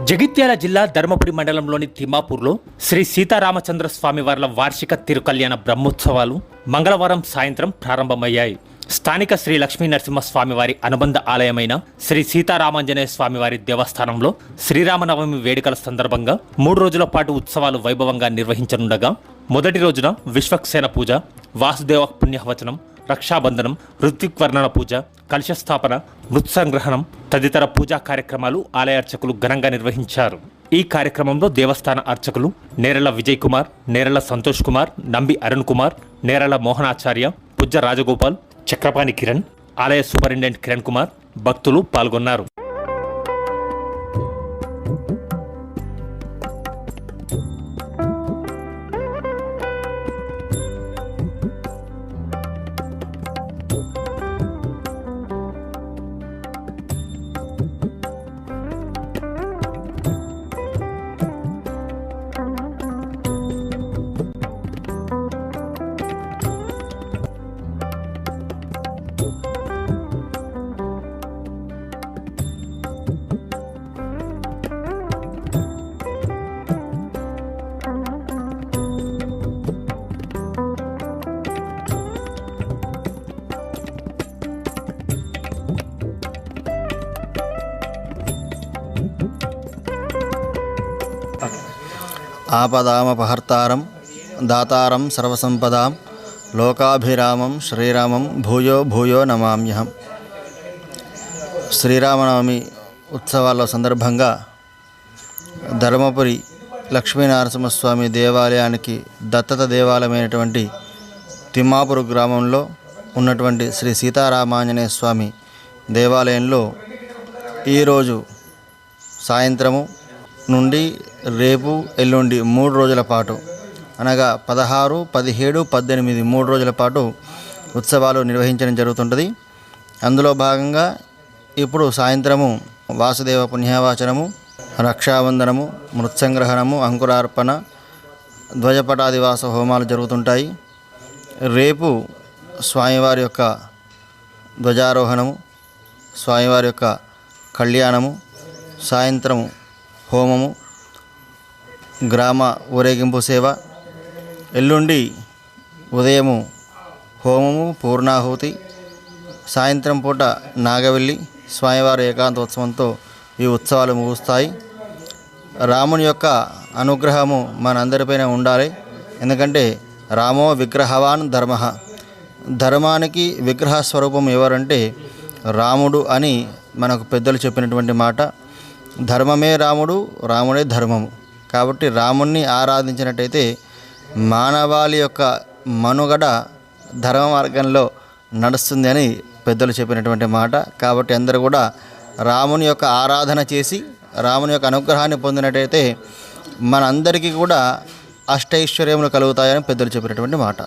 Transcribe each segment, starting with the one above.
జగిత్యాల జిల్లా ధర్మపురి మండలంలోని తిమ్మాపూర్లో శ్రీ సీతారామచంద్ర స్వామివార్ల వార్షిక తిరుకల్యాణ బ్రహ్మోత్సవాలు మంగళవారం సాయంత్రం ప్రారంభమయ్యాయి. స్థానిక శ్రీ లక్ష్మీ నరసింహస్వామివారి అనుబంధ ఆలయమైన శ్రీ సీతారామాంజనేయ స్వామివారి దేవస్థానంలో శ్రీరామనవమి వేడుకల సందర్భంగా 3 రోజుల పాటు ఉత్సవాలు వైభవంగా నిర్వహించనుండగా మొదటి రోజున విశ్వక్సేన పూజ, వాసుదేవ పుణ్యవచనం, రక్షాబంధనం, ఋత్విక్వర్ణన పూజ, కలశస్థాపన, మృత్సంగ్రహణం తదితర పూజా కార్యక్రమాలు ఆలయ అర్చకులు ఘనంగా నిర్వహించారు. ఈ కార్యక్రమంలో దేవస్థాన అర్చకులు నేరళ విజయ్ కుమార్, నేరళ సంతోష్ కుమార్, నంబి అరుణ్ కుమార్, నేరళ మోహనాచార్య, పుజ్జ రాజగోపాల్, చక్రపాణి కిరణ్, ఆలయ సూపరింటెండెంట్ కిరణ్ కుమార్, భక్తులు పాల్గొన్నారు. ఆపదామపహర్తారం దాతారం సర్వసంపదాం లోకాభిరామం శ్రీరామం భూయో భూయో నమామ్యహం. శ్రీరామనవమి ఉత్సవాల సందర్భంగా ధర్మపురి లక్ష్మీనరసింహస్వామి దేవాలయానికి దత్తత దేవాలయమైనటువంటి తిమ్మాపూర్ గ్రామంలో ఉన్నటువంటి శ్రీ సీతారామాంజనేయ స్వామి దేవాలయంలో ఈరోజు సాయంత్రము నుండి రేపు ఎల్లుండి 3 రోజుల పాటు అనగా 16, 17, 18 3 రోజుల పాటు ఉత్సవాలు నిర్వహించడం జరుగుతుంటుంది. అందులో భాగంగా ఇప్పుడు సాయంత్రము వాసుదేవ పుణ్యవాచనము, రక్షాబంధనము, మృత్సంగ్రహణము, అంకురార్పణ, ధ్వజపటాదివాస హోమాలు జరుగుతుంటాయి. రేపు స్వామివారి యొక్క ధ్వజారోహణము, స్వామివారి యొక్క కళ్యాణము, సాయంత్రము హోమము, గ్రామ ఊరేగింపు సేవ, ఎల్లుండి ఉదయము హోమము, పూర్ణాహుతి, సాయంత్రం పూట నాగవెల్లి స్వామివారి ఏకాంతోత్సవంతో ఈ ఉత్సవాలు ముగుస్తాయి. రాముని యొక్క అనుగ్రహము మనందరిపైన ఉండాలి. ఎందుకంటే రామో విగ్రహవాన్ ధర్మ, ధర్మానికి విగ్రహ స్వరూపం ఎవరంటే రాముడు అని మనకు పెద్దలు చెప్పినటువంటి మాట. ధర్మమే రాముడు, రాముడే ధర్మము. కాబట్టి రాముణ్ణి ఆరాధించినట్టయితే మానవాళి యొక్క మనుగడ ధర్మ మార్గంలో నడుస్తుంది అని పెద్దలు చెప్పినటువంటి మాట. కాబట్టి అందరూ కూడా రాముని యొక్క ఆరాధన చేసి రాముని యొక్క అనుగ్రహాన్ని పొందినట్టయితే మనందరికీ కూడా అష్టైశ్వర్యములు కలుగుతాయని పెద్దలు చెప్పినటువంటి మాట.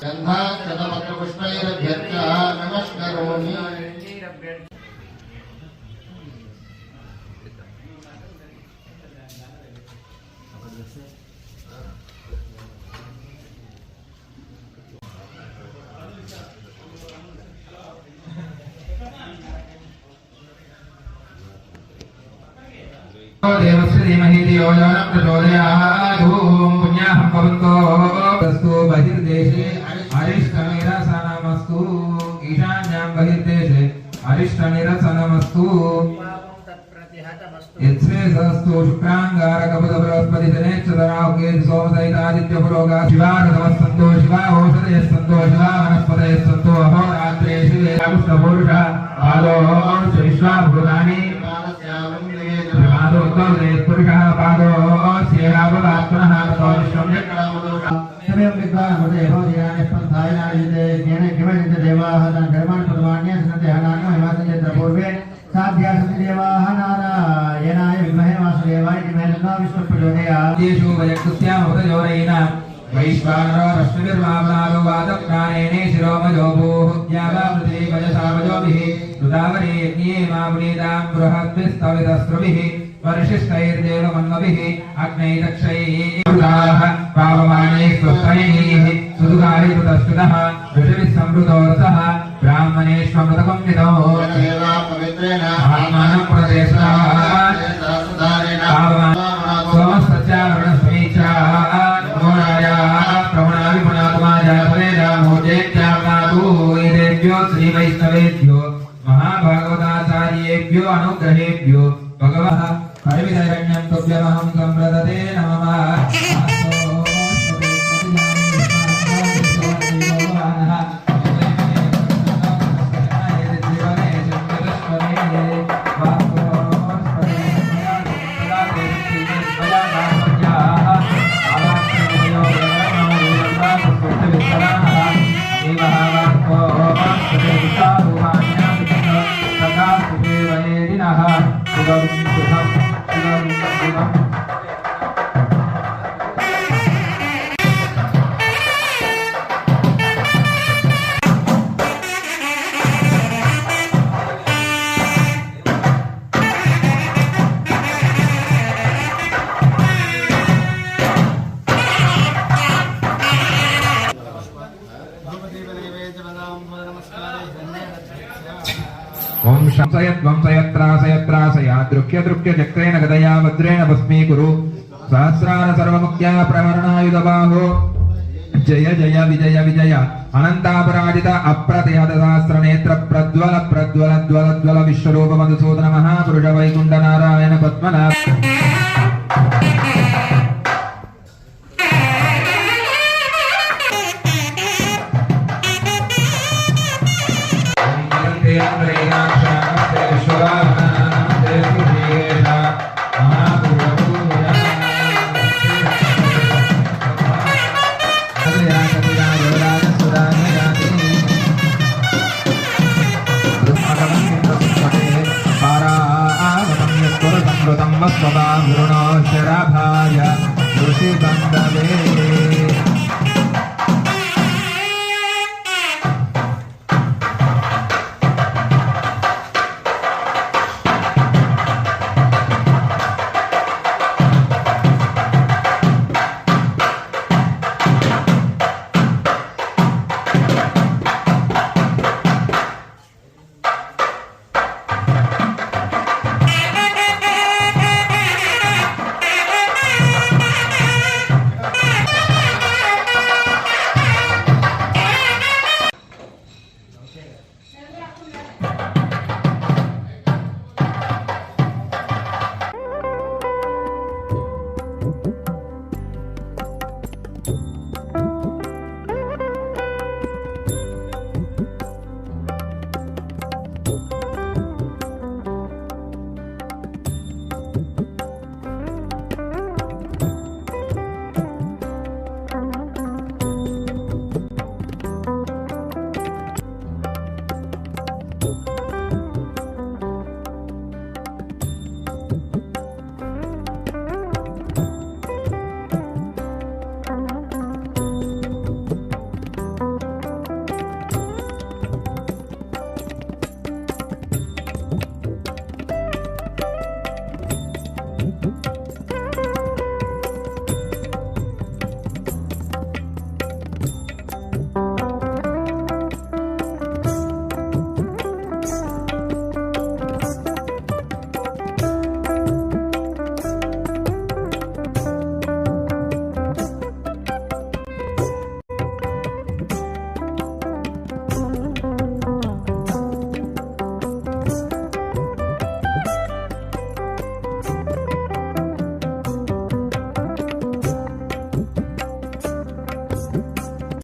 देवस्य धीमहि धियो यो न प्रचोदयात्। ओम पुण्याहं भवन्तो तस्तु बहिर्देशे अरिष्टनिरसनमस्तु, ईशान्यां बहिर्देशे अरिष्टनिरसनमस्तु। यत्स्वेदस्तु शुक्रांगारकपदबृहस्पति जनेच्छदराहुके सोमसहितादित्यपुरोगा शिवारथमस्सन्तो शिवाहोषधयस्सन्तो शिवा वनस्पतयस्सन्तो अहोरात्रे शिवे पुष्टपुरुषः पादो विश्वाभूतानि पुरुषः पादो सेवावदात्मनः सौष्ठं समयं विद्वानमते भवदीयानि स्पन्धायनायते ज्ञाने किमनित देवाः धर्मान् प्रमाण्य सनते हनानो हिमाचलेन्द्र पूर्वे साध्यासति देवाः नारायणाय विद्महे वासुदेवाय धीमहि तन्नो विष्णुः प्रचोदयात्। येषु वयक्तस्यां उदयोरेण वैश्वानरो रश्मिर्वामनादो वादप्राणेने शिरोमयो भूः द्यावामृते वजसावजोभिः रुदावरे यज्ञे मामुनीदां बृहद्भिस्तवितस्रुभिः वर्षिष्ठैर्देवमन्मभिः अग्नैदक्षैः पावमाने स्वस्तैः सुदुगारि कृतस्तुतः ऋषिभिः संवृतोरसः ब्राह्मणेष्वमृतकं विदो ఓం శంసయద్వంసయత్రాసయత్రాసయాదృక్య గదయా వజ్రేణ భస్మీకురు సహస్రార సర్వముఖ్యా ప్రహరణాయుధబాహో జయ జయ విజయ విజయ అనంతాపరాజిత అప్రతిహత సహస్రనేత్ర ప్రజ్వల ప్రజ్వల జ్వల జ్వల విశ్వరూప మధుసూదన మహాపురుష వైకుంఠ నారాయణ పద్మనాభ శరాభాయ ఋషి బంధవే